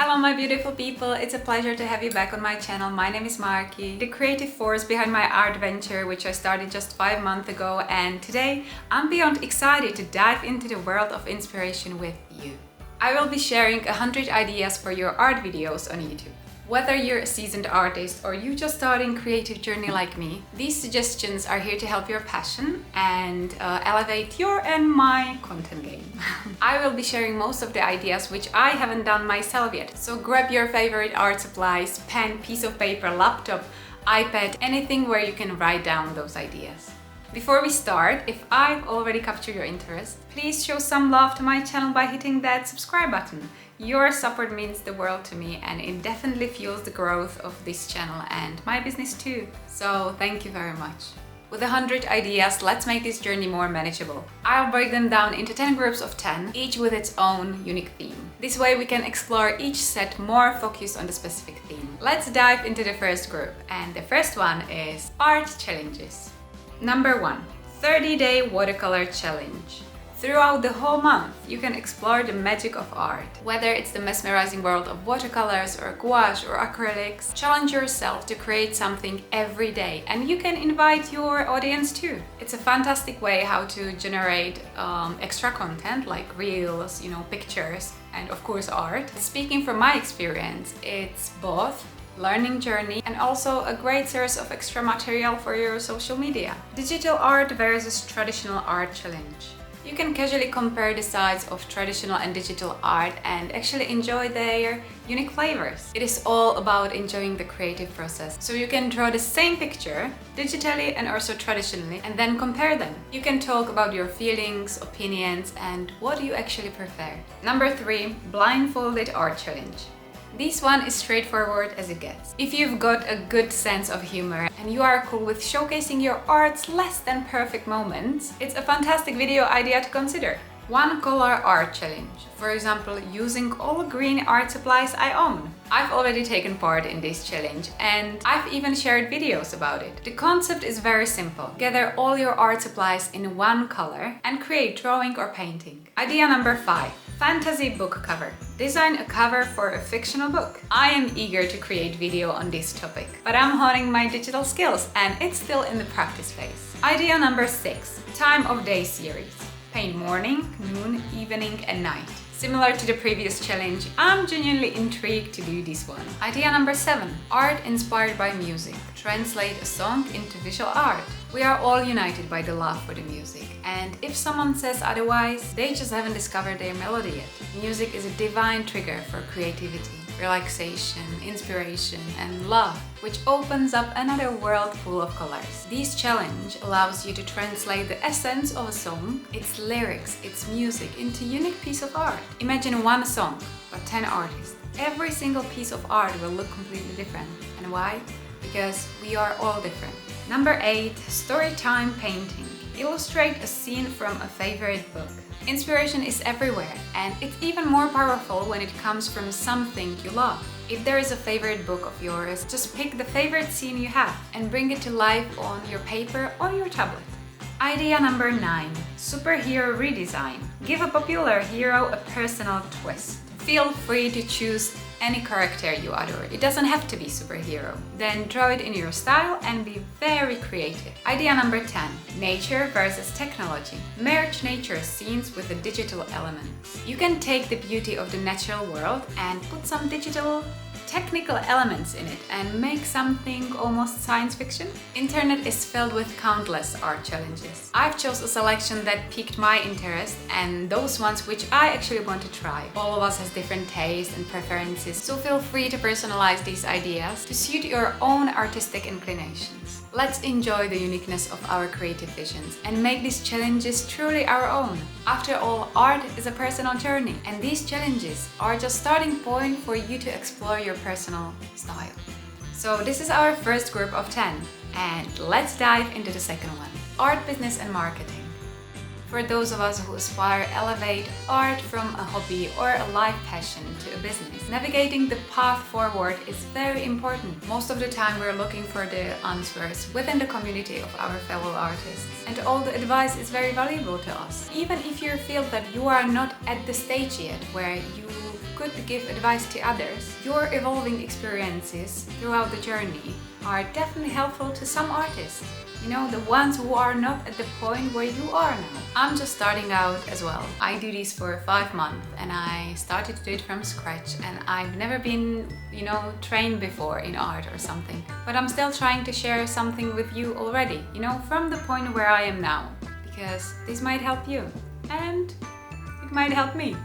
Hello my beautiful people, it's a pleasure to have you back on my channel. My name is Marki, the creative force behind my art venture which I started just 5 months ago, and today I'm beyond excited to dive into the world of inspiration with you. I will be sharing 100 ideas for your art videos on YouTube. Whether you're a seasoned artist or you just starting creative journey like me, these suggestions are here to help your passion and elevate your and my content game. I will be sharing most of the ideas which I haven't done myself yet. So grab your favorite art supplies, pen, piece of paper, laptop, iPad, anything where you can write down those ideas. Before we start, if I've already captured your interest, please show some love to my channel by hitting that subscribe button. Your support means the world to me and it definitely fuels the growth of this channel and my business too. So thank you very much. With 100 ideas, let's make this journey more manageable. I'll break them down into 10 groups of 10, each with its own unique theme. This way we can explore each set more focused on the specific theme. Let's dive into the first group, and the first one is art challenges. Number 1. 30-day watercolor challenge. Throughout the whole month, you can explore the magic of art. Whether it's the mesmerizing world of watercolors or gouache or acrylics, challenge yourself to create something every day, and you can invite your audience too. It's a fantastic way how to generate extra content like reels, pictures, and of course art. Speaking from my experience, it's both learning journey and also a great source of extra material for your social media. Digital art versus traditional art challenge. You can casually compare the sides of traditional and digital art and actually enjoy their unique flavors. It is all about enjoying the creative process. So you can draw the same picture digitally and also traditionally and then compare them. You can talk about your feelings, opinions, and what you actually prefer. Number 3, blindfolded art challenge. This one is straightforward as it gets. If you've got a good sense of humor and you are cool with showcasing your art's less than perfect moments, it's a fantastic video idea to consider. One color art challenge. For example, using all green art supplies I own. I've already taken part in this challenge and I've even shared videos about it. The concept is very simple. Gather all your art supplies in one color and create drawing or painting. Idea number 5. Fantasy book cover. Design a cover for a fictional book. I am eager to create video on this topic, but I'm honing my digital skills and it's still in the practice phase. Idea number 6. Time of day series. Paint morning, noon, evening and night. Similar to the previous challenge, I'm genuinely intrigued to do this one. Idea number 7. Art inspired by music. Translate a song into visual art. We are all united by the love for the music, and if someone says otherwise, they just haven't discovered their melody yet. Music is a divine trigger for creativity, relaxation, inspiration, and love, which opens up another world full of colors. This challenge allows you to translate the essence of a song, its lyrics, its music, into a unique piece of art. Imagine one song, but 10 artists. Every single piece of art will look completely different. And why? Because we are all different. Number 8. Storytime painting. Illustrate a scene from a favorite book. Inspiration is everywhere, and it's even more powerful when it comes from something you love. If there is a favorite book of yours, just pick the favorite scene you have and bring it to life on your paper or your tablet. Idea number 9. Superhero redesign. Give a popular hero a personal twist. Feel free to choose any character you adore. It doesn't have to be superhero. Then draw it in your style and be very creative. Idea number 10. Nature versus technology. Merge nature scenes with the digital elements. You can take the beauty of the natural world and put some digital technical elements in it and make something almost science fiction. Internet is filled with countless art challenges. I've chose a selection that piqued my interest and those ones which I actually want to try. All of us has different tastes and preferences, so feel free to personalize these ideas to suit your own artistic inclinations. Let's enjoy the uniqueness of our creative visions and make these challenges truly our own. After all, art is a personal journey, and these challenges are just starting point for you to explore your personal style. So this is our first group of 10, and let's dive into the second one. Art, business and marketing. For those of us who aspire to elevate art from a hobby or a life passion to a business, navigating the path forward is very important. Most of the time we're looking for the answers within the community of our fellow artists, and all the advice is very valuable to us. Even if you feel that you are not at the stage yet where you good to give advice to others. Your evolving experiences throughout the journey are definitely helpful to some artists. You know, the ones who are not at the point where you are now. I'm just starting out as well. I do this for 5 months and I started to do it from scratch, and I've never been, trained before in art or something. But I'm still trying to share something with you already, from the point where I am now, because this might help you and it might help me.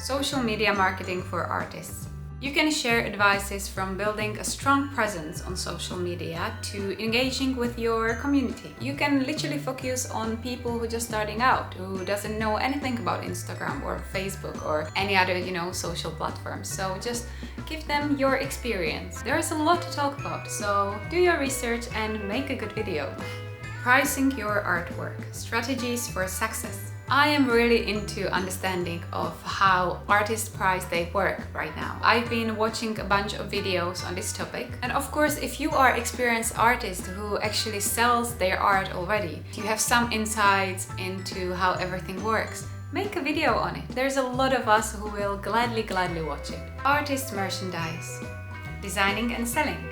Social media marketing for artists. You can share advices from building a strong presence on social media to engaging with your community. You can literally focus on people who are just starting out, who doesn't know anything about Instagram or Facebook or any other, social platforms. So just give them your experience. There's a lot to talk about, so do your research and make a good video. Pricing your artwork. Strategies for success. I am really into understanding of how artists price their work right now. I've been watching a bunch of videos on this topic, and of course, if you are experienced artist who actually sells their art already, you have some insights into how everything works, make a video on it. There's a lot of us who will gladly watch it. Artist merchandise. Designing and selling.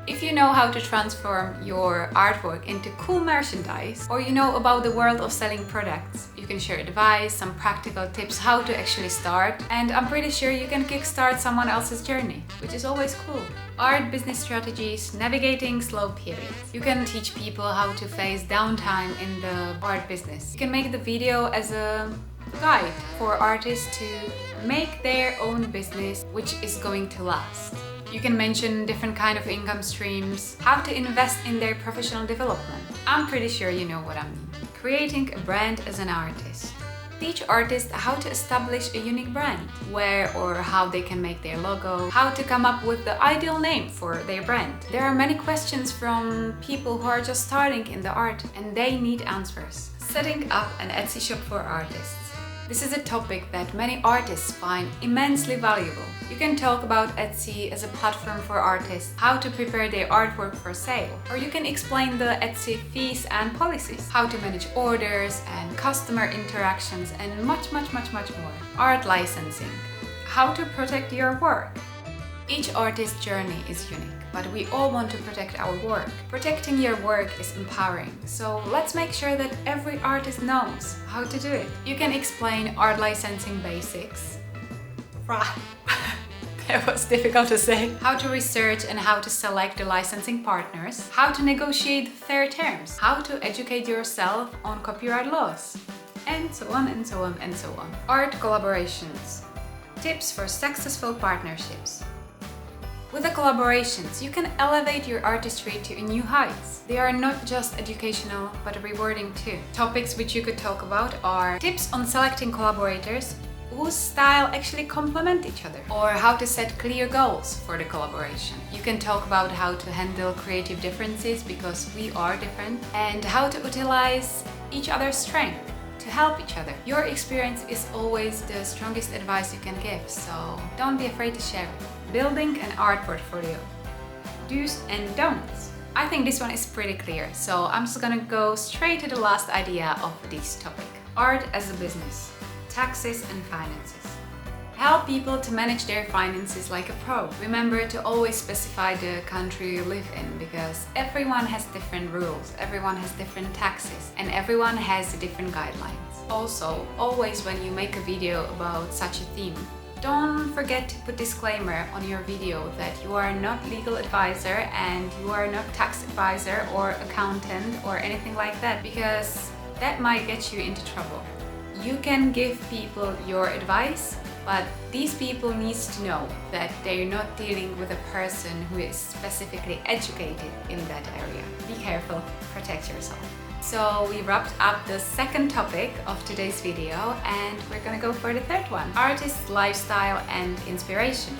If you know how to transform your artwork into cool merchandise, or you know about the world of selling products, you can share advice, some practical tips how to actually start, and I'm pretty sure you can kickstart someone else's journey, which is always cool. Art business strategies, navigating slow periods. You can teach people how to face downtime in the art business. You can make the video as a guide for artists to make their own business which is going to last. You can mention different kind of income streams, how to invest in their professional development. I'm pretty sure you know what I mean. Creating a brand as an artist. Teach artists how to establish a unique brand, where or how they can make their logo, how to come up with the ideal name for their brand. There are many questions from people who are just starting in the art and they need answers. Setting up an Etsy shop for artists. This is a topic that many artists find immensely valuable. You can talk about Etsy as a platform for artists, how to prepare their artwork for sale, or you can explain the Etsy fees and policies, how to manage orders and customer interactions, and much more. Art licensing, how to protect your work. Each artist's journey is unique, but we all want to protect our work. Protecting your work is empowering, so let's make sure that every artist knows how to do it. You can explain art licensing basics. That was difficult to say. How to research and how to select the licensing partners. How to negotiate fair terms. How to educate yourself on copyright laws. And so on and so on and so on. Art collaborations. Tips for successful partnerships. With the collaborations, you can elevate your artistry to new heights. They are not just educational, but rewarding too. Topics which you could talk about are tips on selecting collaborators whose style actually complement each other, or how to set clear goals for the collaboration. You can talk about how to handle creative differences because we are different, and how to utilize each other's strength to help each other. Your experience is always the strongest advice you can give, so don't be afraid to share it. Building an art portfolio. Do's and don'ts. I think this one is pretty clear, so I'm just gonna go straight to the last idea of this topic. Art as a business. Taxes and finances. Help people to manage their finances like a pro. Remember to always specify the country you live in, because everyone has different rules, everyone has different taxes, and everyone has different guidelines. Also, always when you make a video about such a theme, don't forget to put disclaimer on your video that you are not legal advisor and you are not tax advisor or accountant or anything like that, because that might get you into trouble. You can give people your advice, but these people need to know that they're not dealing with a person who is specifically educated in that area. Be careful, protect yourself. So we wrapped up the second topic of today's video, and we're gonna go for the third one. Artist lifestyle and inspiration.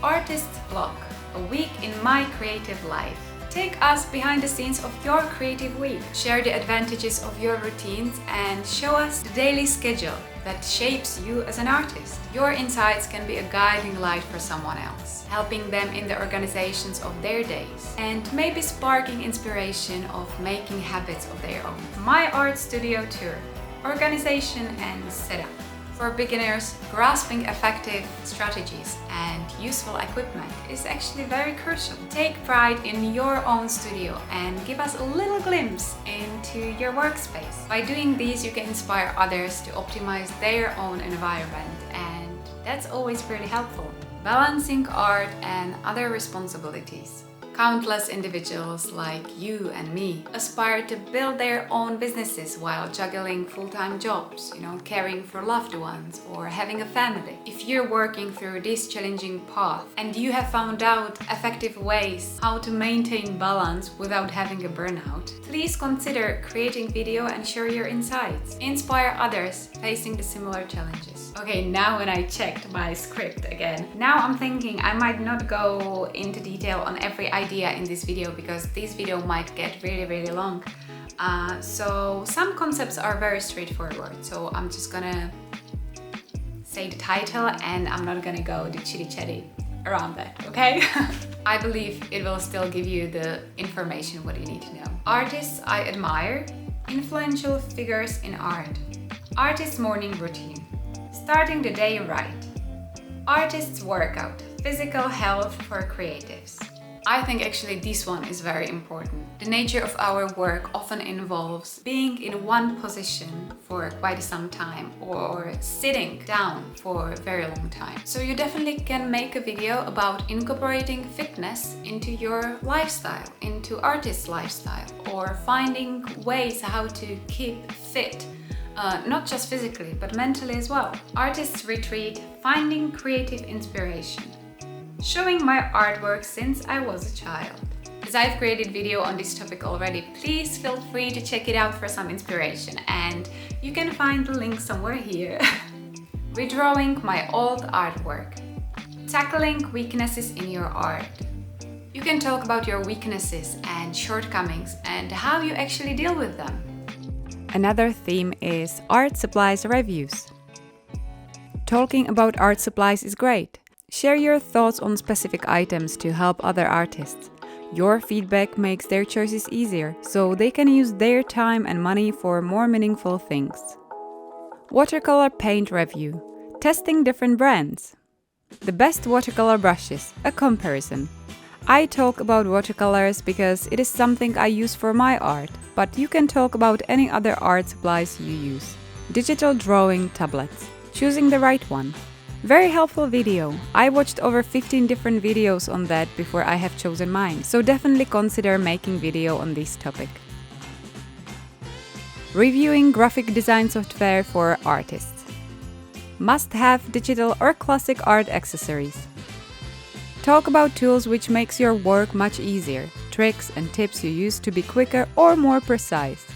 Artist vlog, a week in my creative life. Take us behind the scenes of your creative week. Share the advantages of your routines and show us the daily schedule that shapes you as an artist. Your insights can be a guiding light for someone else, helping them in the organizations of their days, and maybe sparking inspiration of making habits of their own. My art studio tour, organization and setup. For beginners, grasping effective strategies and useful equipment is actually very crucial. Take pride in your own studio and give us a little glimpse into your workspace. By doing these, you can inspire others to optimize their own environment, and that's always really helpful. Balancing art and other responsibilities. Countless individuals like you and me aspire to build their own businesses while juggling full-time jobs, caring for loved ones or having a family. If you're working through this challenging path and you have found out effective ways how to maintain balance without having a burnout, please consider creating video and share your insights. Inspire others facing the similar challenges. Okay, now when I checked my script again, now I'm thinking I might not go into detail on every idea in this video because this video might get really long. So some concepts are very straightforward, so I'm just gonna say the title and I'm not gonna go the chitty chatty around that, okay? I believe it will still give you the information what you need to know. Artists I admire, influential figures in art, artist's morning routine, starting the day right, artist's workout, physical health for creatives. I think actually this one is very important. The nature of our work often involves being in one position for quite some time or sitting down for a very long time. So you definitely can make a video about incorporating fitness into your lifestyle, into artist's lifestyle, or finding ways how to keep fit. Not just physically, but mentally as well. Artist's retreat, finding creative inspiration. Showing my artwork since I was a child. As I've created video on this topic already, please feel free to check it out for some inspiration, and you can find the link somewhere here. Redrawing my old artwork. Tackling weaknesses in your art. You can talk about your weaknesses and shortcomings and how you actually deal with them. Another theme is art supplies reviews. Talking about art supplies is great. Share your thoughts on specific items to help other artists. Your feedback makes their choices easier, so they can use their time and money for more meaningful things. Watercolor paint review. Testing different brands. The best watercolor brushes, a comparison. I talk about watercolors because it is something I use for my art, but you can talk about any other art supplies you use. Digital drawing tablets. Choosing the right one. Very helpful video. I watched over 15 different videos on that before I have chosen mine, so definitely consider making video on this topic. Reviewing graphic design software for artists. Must-have digital or classic art accessories. Talk about tools which makes your work much easier, tricks and tips you use to be quicker or more precise.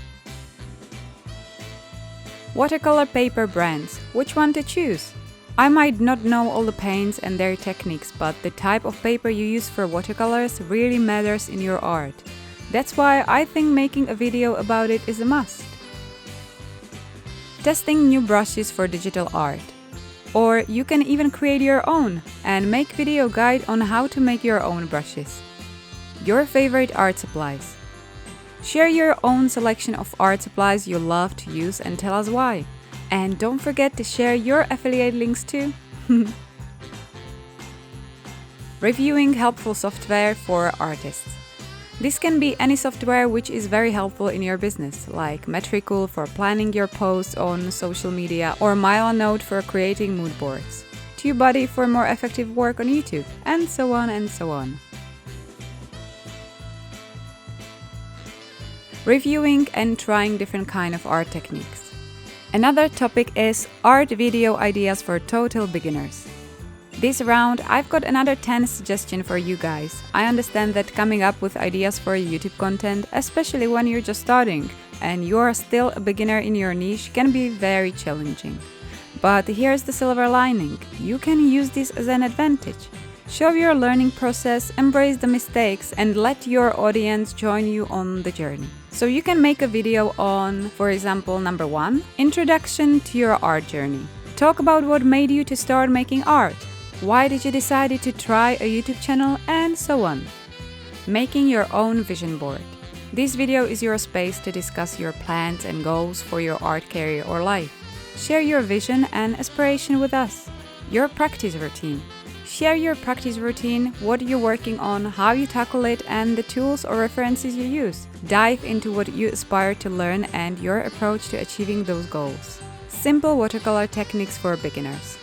Watercolor paper brands. Which one to choose? I might not know all the paints and their techniques, but the type of paper you use for watercolors really matters in your art. That's why I think making a video about it is a must. Testing new brushes for digital art. Or you can even create your own and make video guide on how to make your own brushes. Your favorite art supplies. Share your own selection of art supplies you love to use and tell us why. And don't forget to share your affiliate links too. Reviewing helpful software for artists. This can be any software which is very helpful in your business, like Metricool for planning your posts on social media or Milanote for creating mood boards, TubeBuddy for more effective work on YouTube, and so on and so on. Reviewing and trying different kind of art techniques. Another topic is art video ideas for total beginners. This round, I've got another 10 suggestions for you guys. I understand that coming up with ideas for YouTube content, especially when you're just starting and you're still a beginner in your niche, can be very challenging. But here's the silver lining. You can use this as an advantage. Show your learning process, embrace the mistakes, and let your audience join you on the journey. So you can make a video on, for example, number 1, introduction to your art journey. Talk about what made you to start making art. Why did you decide to try a YouTube channel, and so on. Making your own vision board. This video is your space to discuss your plans and goals for your art career or life. Share your vision and aspiration with us. Your practice routine. Share your practice routine, what you're working on, how you tackle it, and the tools or references you use. Dive into what you aspire to learn and your approach to achieving those goals. Simple watercolor techniques for beginners.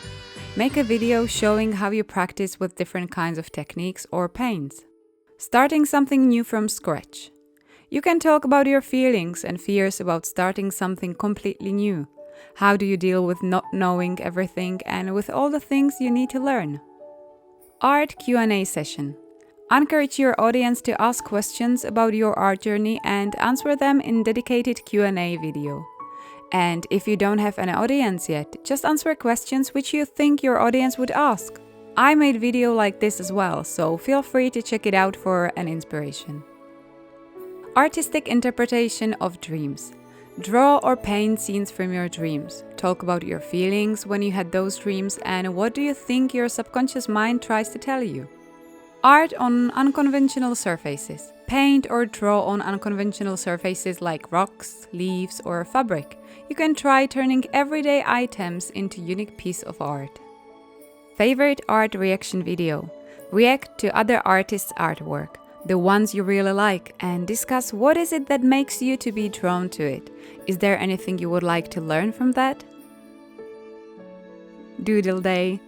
Make a video showing how you practice with different kinds of techniques or paints. Starting something new from scratch. You can talk about your feelings and fears about starting something completely new. How do you deal with not knowing everything and with all the things you need to learn? Art Q&A session. Encourage your audience to ask questions about your art journey and answer them in dedicated Q&A video. And if you don't have an audience yet, just answer questions which you think your audience would ask. I made video like this as well, so feel free to check it out for an inspiration. Artistic interpretation of dreams. Draw or paint scenes from your dreams. Talk about your feelings when you had those dreams and what do you think your subconscious mind tries to tell you. Art on unconventional surfaces. Paint or draw on unconventional surfaces like rocks, leaves, or fabric. You can try turning everyday items into unique piece of art. Favorite art reaction video. React to other artists' artwork, the ones you really like, and discuss what is it that makes you to be drawn to it. Is there anything you would like to learn from that? Doodle Day.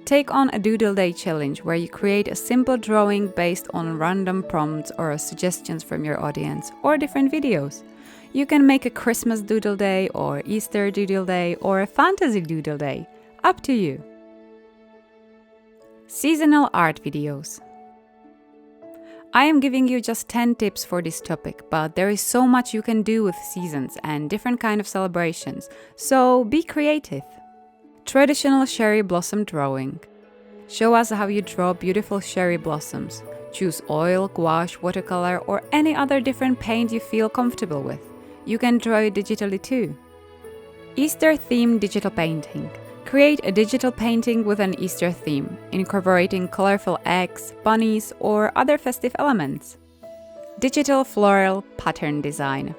Take on a Doodle Day challenge where you create a simple drawing based on random prompts or suggestions from your audience or different videos. You can make a Christmas Doodle Day or Easter Doodle Day or a Fantasy Doodle Day. Up to you. Seasonal art videos. I am giving you just 10 tips for this topic, but there is so much you can do with seasons and different kind of celebrations, so be creative. Traditional cherry blossom drawing. Show us how you draw beautiful cherry blossoms. Choose oil, gouache, watercolor, or any other different paint you feel comfortable with. You can draw it digitally too. Easter themed digital painting. Create a digital painting with an Easter theme, incorporating colorful eggs, bunnies, or other festive elements. Digital floral pattern design.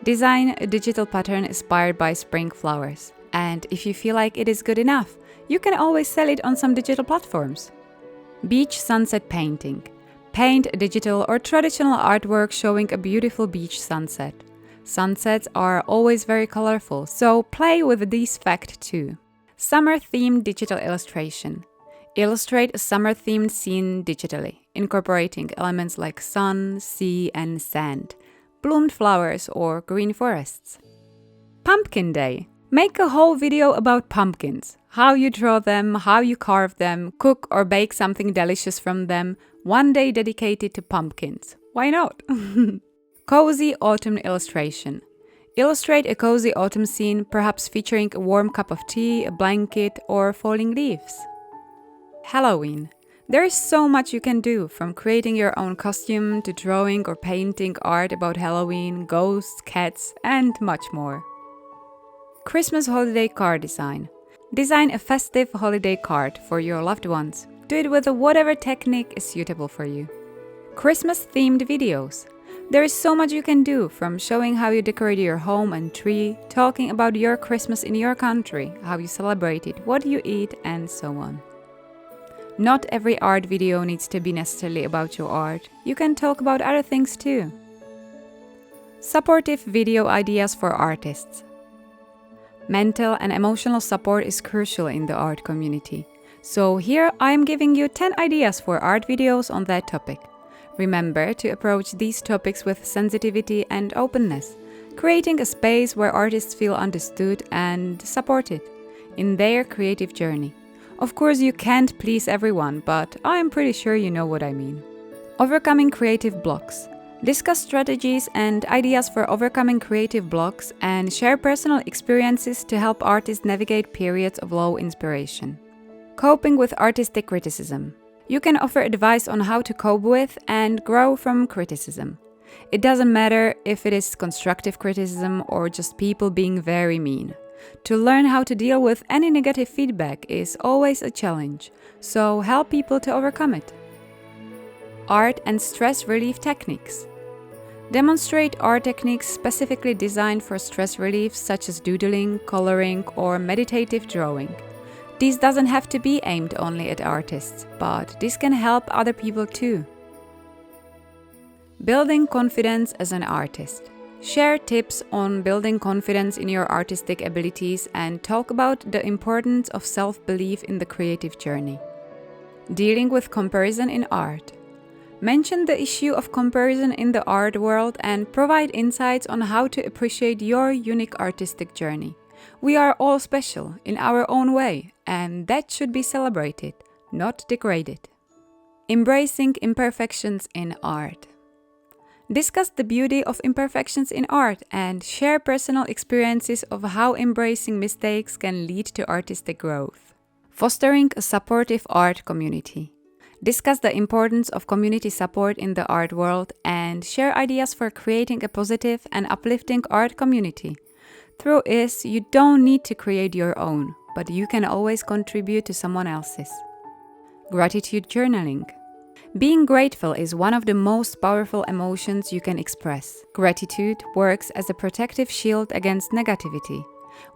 Design a digital pattern inspired by spring flowers. And if you feel like it is good enough, you can always sell it on some digital platforms. Beach sunset painting. Paint a digital or traditional artwork showing a beautiful beach sunset. Sunsets are always very colorful, so play with this fact too. Summer-themed digital illustration. Illustrate a summer-themed scene digitally, incorporating elements like sun, sea, and sand, bloomed flowers, or green forests. Pumpkin Day. Make a whole video about pumpkins. How you draw them, how you carve them, cook or bake something delicious from them. One day dedicated to pumpkins. Why not? Cozy autumn illustration. Illustrate a cozy autumn scene, perhaps featuring a warm cup of tea, a blanket, or falling leaves. Halloween. There is so much you can do, from creating your own costume to drawing or painting art about Halloween, ghosts, cats, and much more. Christmas holiday card design. Design a festive holiday card for your loved ones. Do it with whatever technique is suitable for you. Christmas-themed videos. There is so much you can do, from showing how you decorate your home and tree, talking about your Christmas in your country, how you celebrate it, what you eat, and so on. Not every art video needs to be necessarily about your art. You can talk about other things too. Supportive video ideas for artists. Mental and emotional support is crucial in the art community. So here I am giving you 10 ideas for art videos on that topic. Remember to approach these topics with sensitivity and openness, creating a space where artists feel understood and supported in their creative journey. Of course, you can't please everyone, but I'm pretty sure you know what I mean. Overcoming creative blocks. Discuss strategies and ideas for overcoming creative blocks and share personal experiences to help artists navigate periods of low inspiration. Coping with artistic criticism. You can offer advice on how to cope with and grow from criticism. It doesn't matter if it is constructive criticism or just people being very mean. To learn how to deal with any negative feedback is always a challenge, so help people to overcome it. Art and stress relief techniques. Demonstrate art techniques specifically designed for stress relief, such as doodling, coloring, or meditative drawing. This doesn't have to be aimed only at artists, but this can help other people too. Building confidence as an artist. Share tips on building confidence in your artistic abilities and talk about the importance of self-belief in the creative journey. Dealing with comparison in art. Mention the issue of comparison in the art world and provide insights on how to appreciate your unique artistic journey. We are all special in our own way, and that should be celebrated, not degraded. Embracing imperfections in art. Discuss the beauty of imperfections in art and share personal experiences of how embracing mistakes can lead to artistic growth. Fostering a supportive art community. Discuss the importance of community support in the art world and share ideas for creating a positive and uplifting art community. Through this, you don't need to create your own, but you can always contribute to someone else's. Gratitude journaling. Being grateful is one of the most powerful emotions you can express. Gratitude works as a protective shield against negativity.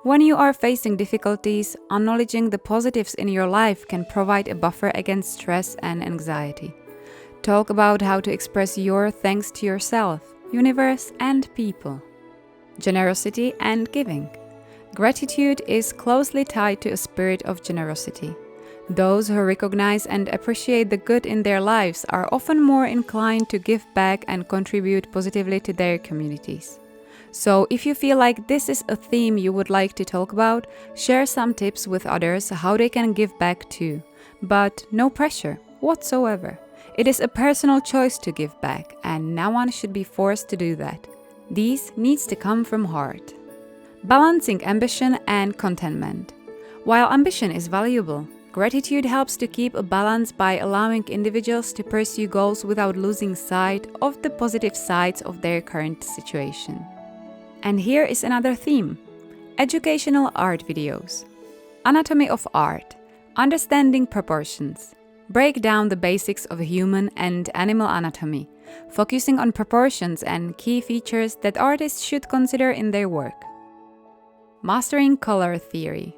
When you are facing difficulties, acknowledging the positives in your life can provide a buffer against stress and anxiety. Talk about how to express your thanks to yourself, universe, and people. Generosity and giving. Gratitude is closely tied to a spirit of generosity. Those who recognize and appreciate the good in their lives are often more inclined to give back and contribute positively to their communities. So if you feel like this is a theme you would like to talk about, share some tips with others how they can give back too. But no pressure whatsoever. It is a personal choice to give back, and no one should be forced to do that. This needs to come from heart. Balancing ambition and contentment. While ambition is valuable, gratitude helps to keep a balance by allowing individuals to pursue goals without losing sight of the positive sides of their current situation. And here is another theme: educational art videos. Anatomy of art. Understanding proportions. Break down the basics of human and animal anatomy, focusing on proportions and key features that artists should consider in their work. Mastering color theory.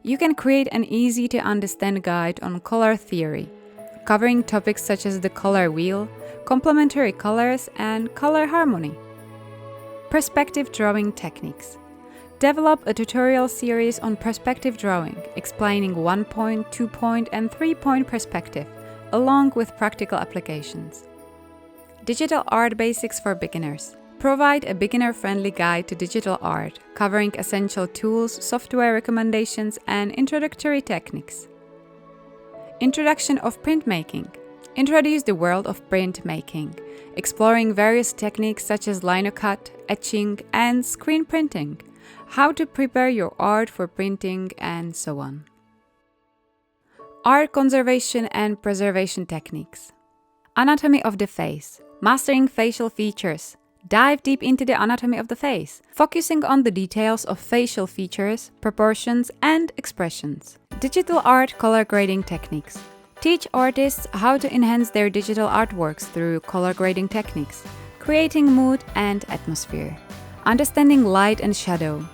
You can create an easy-to-understand guide on color theory, covering topics such as the color wheel, complementary colors, and color harmony. Perspective drawing techniques. Develop a tutorial series on perspective drawing, explaining 1-point, 2-point, and 3-point perspective, along with practical applications. Digital art basics for beginners. Provide a beginner-friendly guide to digital art, covering essential tools, software recommendations, and introductory techniques. Introduction of printmaking. Introduce the world of printmaking, exploring various techniques such as linocut, etching, and screen printing, how to prepare your art for printing, and so on. Art conservation and preservation techniques. Anatomy of the face. Mastering facial features. Dive deep into the anatomy of the face, focusing on the details of facial features, proportions, and expressions. Digital art color grading techniques. Teach artists how to enhance their digital artworks through color grading techniques, creating mood and atmosphere. Understanding light and shadow.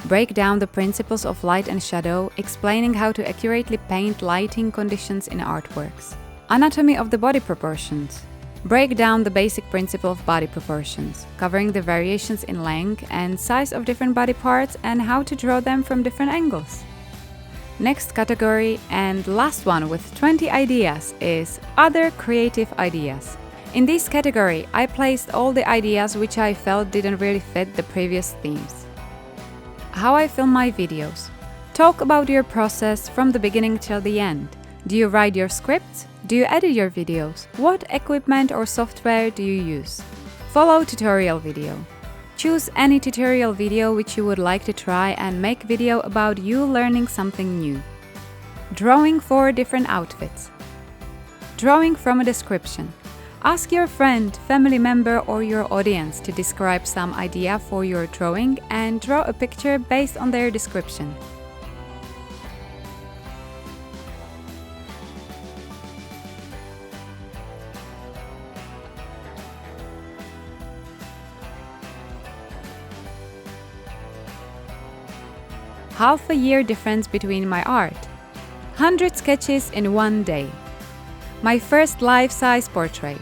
Break down the principles of light and shadow, explaining how to accurately paint lighting conditions in artworks. Anatomy of the body proportions. Break down the basic principle of body proportions, covering the variations in length and size of different body parts and how to draw them from different angles. Next category and last one with 20 ideas is Other Creative Ideas. In this category, I placed all the ideas which I felt didn't really fit the previous themes. How I film my videos. Talk about your process from the beginning till the end. Do you write your scripts? Do you edit your videos? What equipment or software do you use? Follow tutorial video. Choose any tutorial video which you would like to try and make video about you learning something new. Drawing 4 different outfits. Drawing from a description. Ask your friend, family member, or your audience to describe some idea for your drawing and draw a picture based on their description. half a year difference between my art. 100 sketches in one day. My first life-size portrait.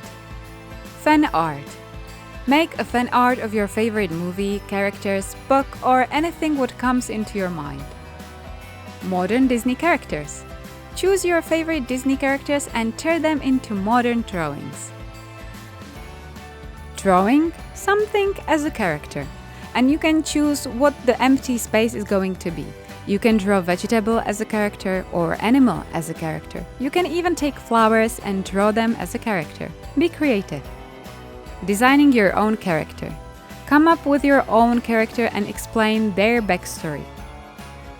Fan art. Make a fan art of your favorite movie, characters, book, or anything what comes into your mind. Modern Disney characters. Choose your favorite Disney characters and turn them into modern drawings. Drawing something as a character, and you can choose what the empty space is going to be. You can draw vegetable as a character or animal as a character. You can even take flowers and draw them as a character. Be creative. Designing your own character. Come up with your own character and explain their backstory.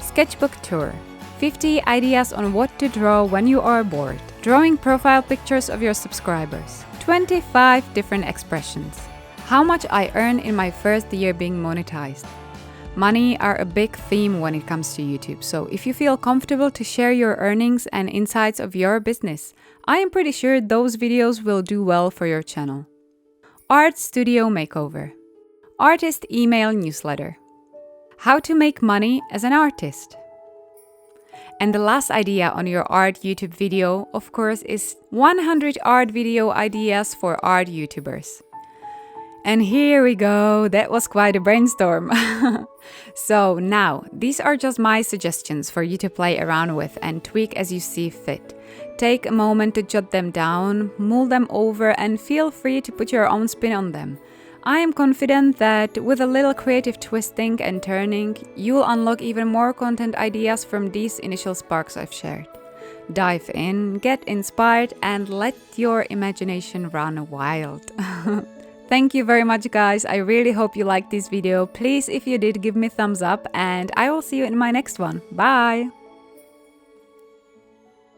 Sketchbook tour. 50 ideas on what to draw when you are bored. Drawing profile pictures of your subscribers. 25 different expressions. How much I earn in my first year being monetized. Money are a big theme when it comes to YouTube, so if you feel comfortable to share your earnings and insights of your business, I am pretty sure those videos will do well for your channel. Art Studio Makeover. Artist Email Newsletter. How to make money as an artist. And the last idea on your art YouTube video, of course, is 100 art video ideas for art YouTubers. And here we go, that was quite a brainstorm. So now, these are just my suggestions for you to play around with and tweak as you see fit. Take a moment to jot them down, mull them over, and feel free to put your own spin on them. I am confident that with a little creative twisting and turning, you'll unlock even more content ideas from these initial sparks I've shared. Dive in, get inspired, and let your imagination run wild. Thank you very much, guys. I really hope you liked this video. Please, if you did, give me a thumbs up, and I will see you in my next one. Bye!